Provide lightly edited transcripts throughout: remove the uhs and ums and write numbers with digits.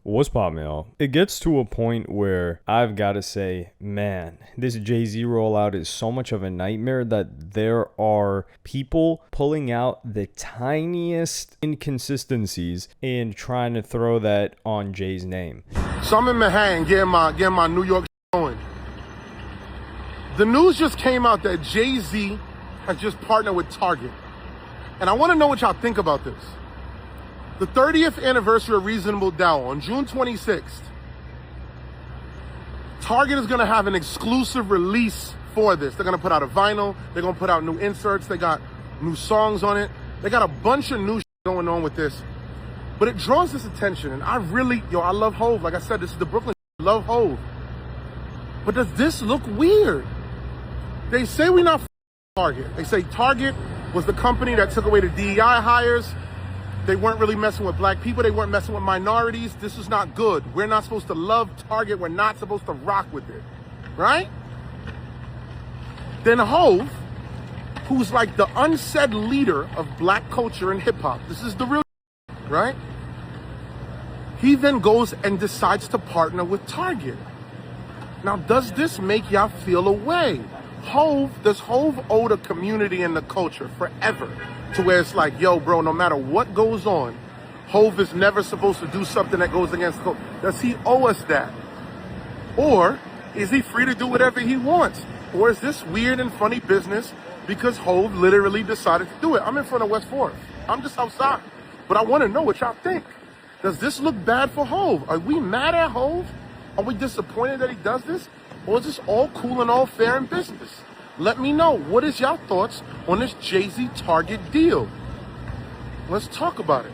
What's poppin', y'all? It gets to a point where I've got to say, man, this Jay-Z rollout is so much of a nightmare that there are people pulling out the tiniest inconsistencies and trying to throw that on Jay's name. So I'm in Manhattan getting my New York going. The news just came out that Jay-Z has just partnered with Target. And I want to know what y'all think about this. The 30th anniversary of Reasonable Doubt on June 26th, Target is going to have an exclusive release for this. They're going to put out a vinyl. They're going to put out new inserts. They got new songs on it. They got a bunch of new shit going on with this. But it draws this attention. And I love Hove. Like I said, this is the Brooklyn shit. Love Hove. But does this look weird? They say we're not Target. They say Target was the company that took away the DEI hires. They weren't really messing with black people. They weren't messing with minorities. This is not good. We're not supposed to love Target. We're not supposed to rock with it, right? Then Hove, who's like the unsaid leader of black culture and hip hop. This is the real, right? He then goes and decides to partner with Target. Now, does this make y'all feel a way? Does Hove owe the community and the culture forever? To where it's like, yo, bro, no matter what goes on, Hove is never supposed to do something that goes against Hove. Does he owe us that? Or is he free to do whatever he wants? Or is this weird and funny business because Hove literally decided to do it? I'm in front of West 4th. I'm just outside. But I want to know what y'all think. Does this look bad for Hove? Are we mad at Hove? Are we disappointed that he does this? Or is this all cool and all fair in business? Let me know. What is y'all thoughts on this Jay-Z Target deal? Let's talk about it.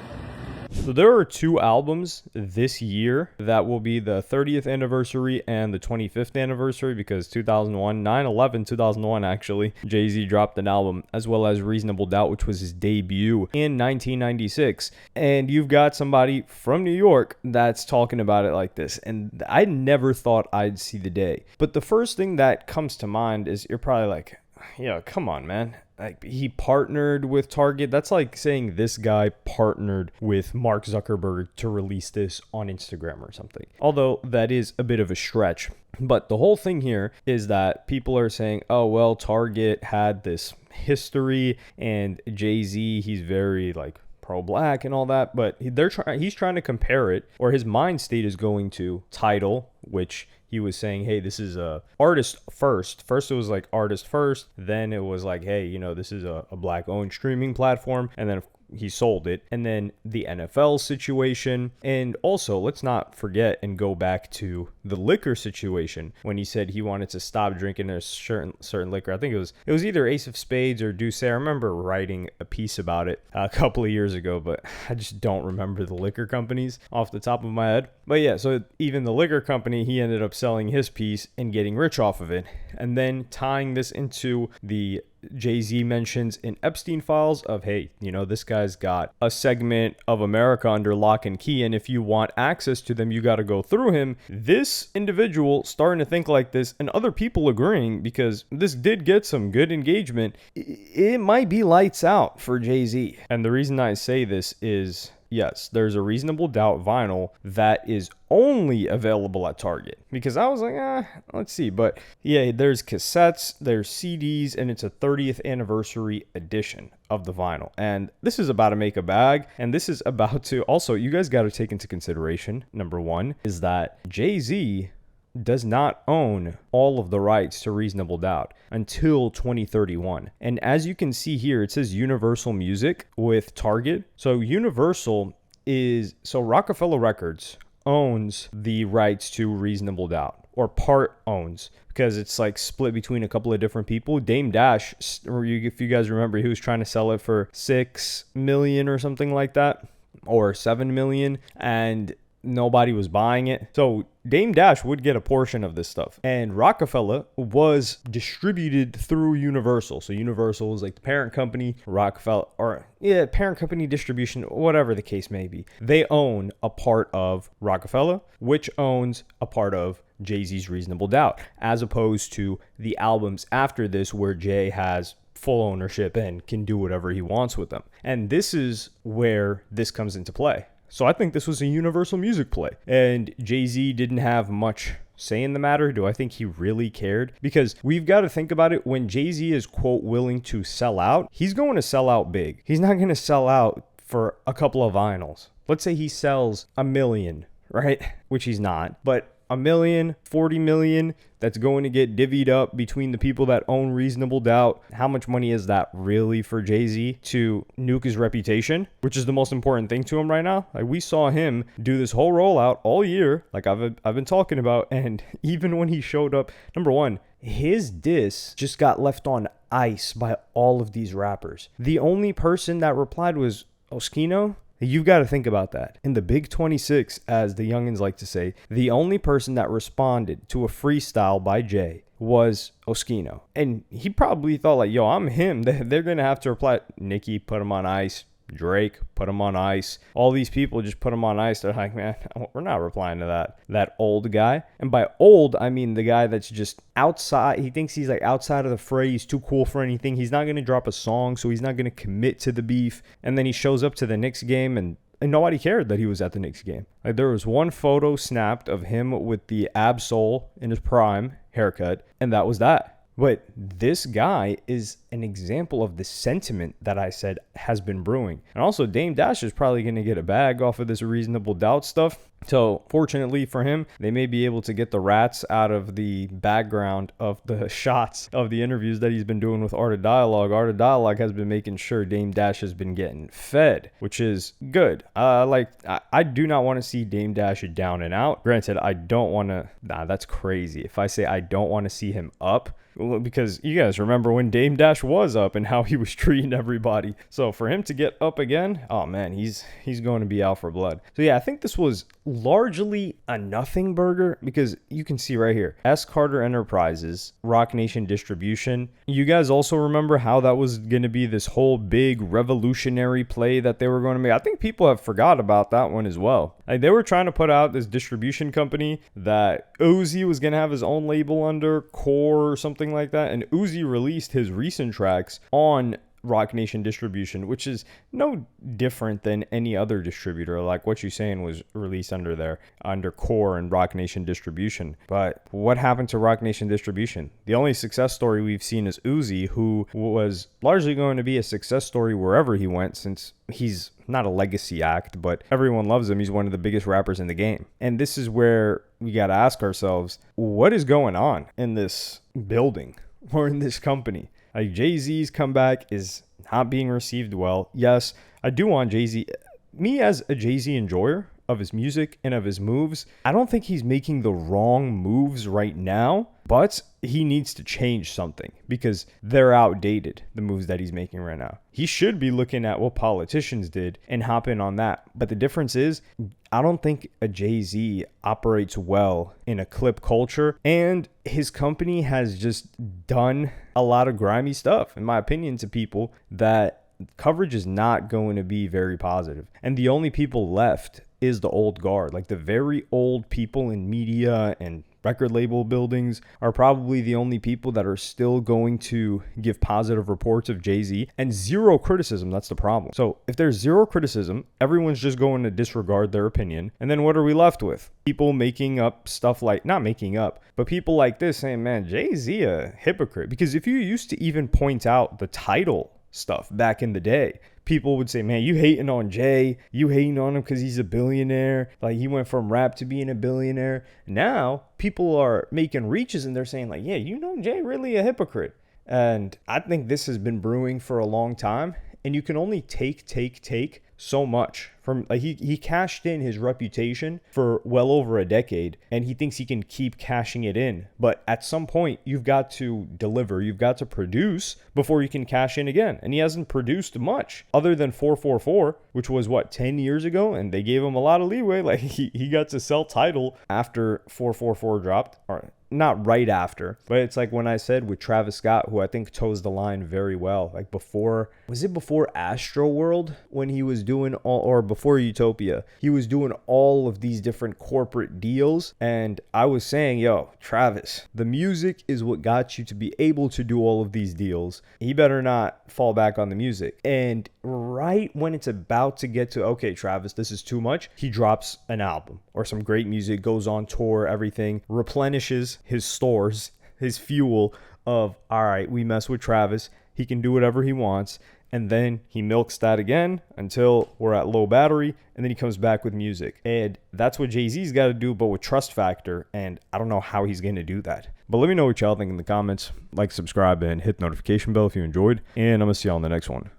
So there are two albums this year that will be the 30th anniversary and the 25th anniversary because 2001 actually, Jay-Z dropped an album as well as Reasonable Doubt, which was his debut in 1996. And you've got somebody from New York that's talking about it like this. And I never thought I'd see the day. But the first thing that comes to mind is you're probably like, yeah, come on, man. Like, he partnered with Target. That's like saying this guy partnered with Mark Zuckerberg to release this on Instagram or something. Although that is a bit of a stretch. But the whole thing here is that people are saying, oh, well, Target had this history and Jay-Z, he's very like pro-black and all that. But he's trying to compare it, or his mind state is going to Tidal, which he was saying, hey, this is a artist first. First, it was like artist first. Then it was like, hey, this is a black owned streaming platform. And then he sold it. And then the NFL situation. And also, let's not forget and go back to the liquor situation when he said he wanted to stop drinking a certain liquor. I think it was either Ace of Spades or Douce. I remember writing a piece about it a couple of years ago, but I just don't remember the liquor companies off the top of my head. But yeah, so even the liquor company, he ended up selling his piece and getting rich off of it. And then tying this into the Jay-Z mentions in Epstein files of, hey, this guy's got a segment of America under lock and key, and if you want access to them, you got to go through him. This individual starting to think like this, and other people agreeing, because this did get some good engagement, it might be lights out for Jay-Z. And the reason I say this is, yes, there's a Reasonable Doubt vinyl that is only available at Target, because I was like, let's see. But yeah, there's cassettes, there's CDs, and it's a 30th anniversary edition of the vinyl. And this is about to make a bag. And this is about to also, you guys got to take into consideration, number one, is that Jay-Z does not own all of the rights to Reasonable Doubt until 2031. And as you can see here, it says Universal Music with Target. So Rockefeller Records owns the rights to Reasonable Doubt, or part owns, because it's like split between a couple of different people. Dame Dash, if you guys remember, he was trying to sell it for $6 million or something like that, or $7 million, and nobody was buying it. So Dame Dash would get a portion of this stuff. And Rockefeller was distributed through Universal. So Universal is like the parent company, parent company distribution, whatever the case may be. They own a part of Rockefeller, which owns a part of Jay-Z's Reasonable Doubt, as opposed to the albums after this where Jay has full ownership and can do whatever he wants with them. And this is where this comes into play. So I think this was a Universal Music play. And Jay-Z didn't have much say in the matter. Do I think he really cared? Because we've got to think about it. When Jay-Z is, quote, willing to sell out, he's going to sell out big. He's not going to sell out for a couple of vinyls. Let's say he sells 1 million, right? Which he's not. But 1 million, 40 million, that's going to get divvied up between the people that own Reasonable Doubt. How much money is that really for Jay-Z to nuke his reputation, which is the most important thing to him right now? Like, we saw him do this whole rollout all year, like I've been talking about, and even when he showed up, number one, his diss just got left on ice by all of these rappers. The only person that replied was Oskino. You've got to think about that. In the Big 26, as the youngins like to say, the only person that responded to a freestyle by Jay was Oskino. And he probably thought like, yo, I'm him. They're going to have to reply. Nicki put him on ice. Drake put him on ice. All these people just put him on ice. They're like, man, we're not replying to that old guy. And by old, I mean the guy that's just outside. He thinks he's like outside of the fray. He's too cool for anything. He's not going to drop a song, so he's not going to commit to the beef. And then he shows up to the Knicks game and nobody cared that he was at the Knicks game. Like, there was one photo snapped of him with the Absol in his prime haircut, and that was that. But this guy is an example of the sentiment that I said has been brewing. And also, Dame Dash is probably going to get a bag off of this Reasonable Doubt stuff. So fortunately for him, they may be able to get the rats out of the background of the shots of the interviews that he's been doing with Art of Dialogue. Art of Dialogue has been making sure Dame Dash has been getting fed, which is good. I do not want to see Dame Dash down and out. Granted, I don't want to. Nah, that's crazy. If I say I don't want to see him up, because you guys remember when Dame Dash was up and how he was treating everybody. So for him to get up again, oh man, he's going to be out for blood. So yeah, I think this was largely a nothing burger, because you can see right here, S. Carter Enterprises, Rock Nation Distribution. You guys also remember how that was going to be this whole big revolutionary play that they were going to make. I think people have forgot about that one as well. Like, they were trying to put out this distribution company that Uzi was going to have his own label under, Core or something like that. And Uzi released his recent tracks on Rock Nation Distribution, which is no different than any other distributor. Like what you're saying was released under there, under Core and Rock Nation Distribution. But what happened to Rock Nation Distribution? The only success story we've seen is Uzi, who was largely going to be a success story wherever he went, since he's not a legacy act, but everyone loves him. He's one of the biggest rappers in the game. And this is where we got to ask ourselves, what is going on in this building or in this company? Like, Jay-Z's comeback is not being received well. Yes, I do want Jay-Z. Me as a Jay-Z enjoyer of his music and of his moves, I don't think he's making the wrong moves right now, but he needs to change something because they're outdated, the moves that he's making right now. He should be looking at what politicians did and hop in on that. But the difference is, I don't think a Jay-Z operates well in a clip culture, and his company has just done a lot of grimy stuff, in my opinion, to people that coverage is not going to be very positive. And the only people left is the old guard. Like, the very old people in media and record label buildings are probably the only people that are still going to give positive reports of Jay-Z, and zero criticism. That's the problem. So if there's zero criticism, everyone's just going to disregard their opinion. And then what are we left with? People making up stuff, like, not making up, but people like this saying, man, Jay-Z a hypocrite. Because if you used to even point out the title stuff back in the day, people would say, man, you hating on Jay, you hating on him because he's a billionaire. Like, he went from rap to being a billionaire. Now people are making reaches and they're saying, like, yeah, you know, Jay really a hypocrite. And I think this has been brewing for a long time, and you can only take so much from, like, he cashed in his reputation for well over a decade, and he thinks he can keep cashing it in. But at some point, you've got to deliver, you've got to produce before you can cash in again. And he hasn't produced much other than 444, which was 10 years ago, and they gave him a lot of leeway. Like, he got to sell Tidal after 444 dropped, or not right after, but it's like when I said with Travis Scott, who I think toes the line very well, like before Astro World, when he was doing all, or before Utopia, he was doing all of these different corporate deals. And I was saying, yo, Travis, the music is what got you to be able to do all of these deals. He better not fall back on the music. And right when it's about to get to, okay, Travis, this is too much, he drops an album or some great music, goes on tour, everything, replenishes his stores, his fuel of, all right, we mess with Travis, he can do whatever he wants. And then he milks that again until we're at low battery, and then he comes back with music. And that's what Jay-Z's got to do, but with trust factor, and I don't know how he's going to do that. But let me know what y'all think in the comments. Like, subscribe, and hit the notification bell if you enjoyed, and I'm going to see y'all in the next one.